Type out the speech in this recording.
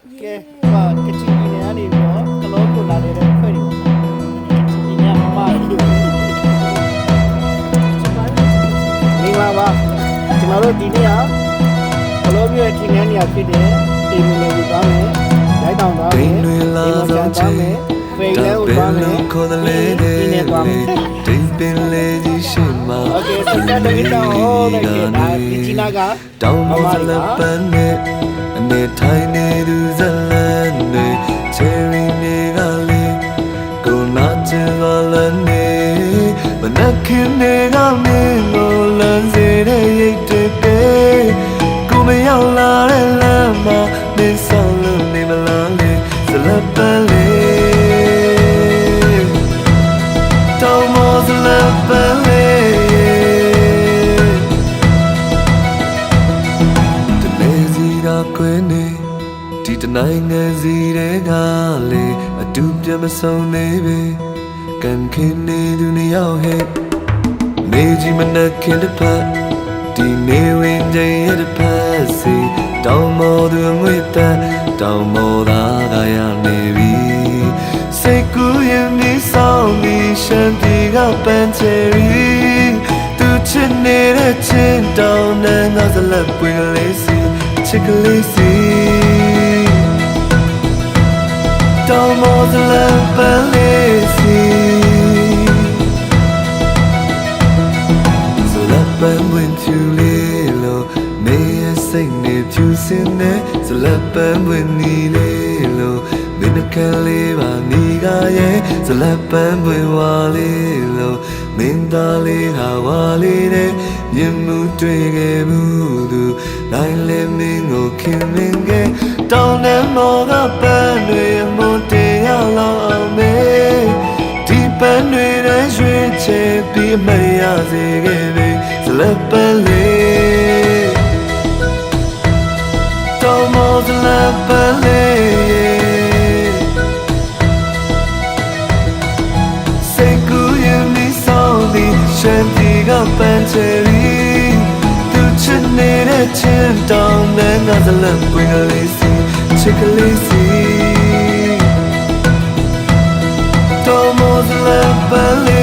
ကဲဟာကချင်ပြည်နယ်ကနေပြီးတော့ကလောကိုလာနေတဲ့ဖွဲ့တွေပေါ့ကချင်ပြည်နယ်မှာမင်္ဂလာပါကျွန်တော်တို့ဒီနေ့ကလောမြို့ရဲ့ထင်ငန်းနေရာဖြစ်တဲ့တီမီနယ်ကိုသွားမယ်ရိုက်တောင်သွားမယ်ဒီမှာသွားမယ်ဖေးလဲကိုသွားမယ်ဒီနေ့သွားမယ်တင်းပင်လေးကြီးရှိမှ โอเคဆက်တဲ့တောင်းဟောတဲ့ဒါဒီချီနာကတောင်းမလပန်းနဲ့အနေထိုင်နေသူဇလန်တွေချယ်ရီနေကလေးကိုနာချင်လာလနေမနက်ခင်းနေကမင်းကိုလမ်းစေတဲ့ရိတ်တဲ့ကိုမရောက်လာတဲ့လမ်းမှာနေဆောင်လို့နေမလားလေဇလပန်းလေးတောင်းမဇလပန်းလေးခွေနေဒီတနိုင်ငံစီတဲ့ကလေအတူပြမဆုံးနေပဲကန်ခင်းနေသူနှစ်ယောက်ဟဲ့နေကြီးမနှက်ခင်တစ်ဖက်ဒီနေဝင်တဲ့တစ်ဖက်စီတောင်းမောသူငွေတက်တောင်းမောသာကရနေပြီစိတ်ကူးရင်ဒီဆောင်ဒီရှမ်းပြည်ကပန်းချယ်ရီသူချစ်နေတဲ့ချင်းတောင်းနဲ့ငါစလက်ပွင့်လေးစီချစ်ကလေးစီတောင်းမောစလပ်ပန်းလေးစီစလပ်ပန်းဝင်ဖြူလေးလို့နေရစိတ်နေဖြူစင်းနေစလပ်ပန်းဝင်နီလေးလို့မင်းကလေးပါနေကရဲ့စလပ်ပန်းဝင်ဝါလေးလို့မင်းသားလေးဟာဝါလေးနဲ့မြင်မှုတွေ့ခဲ့မှုသူနိုင်လေမင်းကိုခင်မင်းကတောင်းတဲ့မောကပန်းတွေမွန်တရားလောက်အောင်မေဒီပန်းတွေနဲ့ရွှေချေပြီးမရစေခဲ့ပြီစလပ်ပန်းလေးတောင်းမောစလပ်ပန်းလေးရှမ်းပြည်ကပန်းချယ်ရီသူချစ်နေတဲ့ချင်းတောင်းတဲ့ငါစလပ်ပွင့်ကလေးစီချစ်ကလေးစီတောင်းမစလပ်ပန်းလေး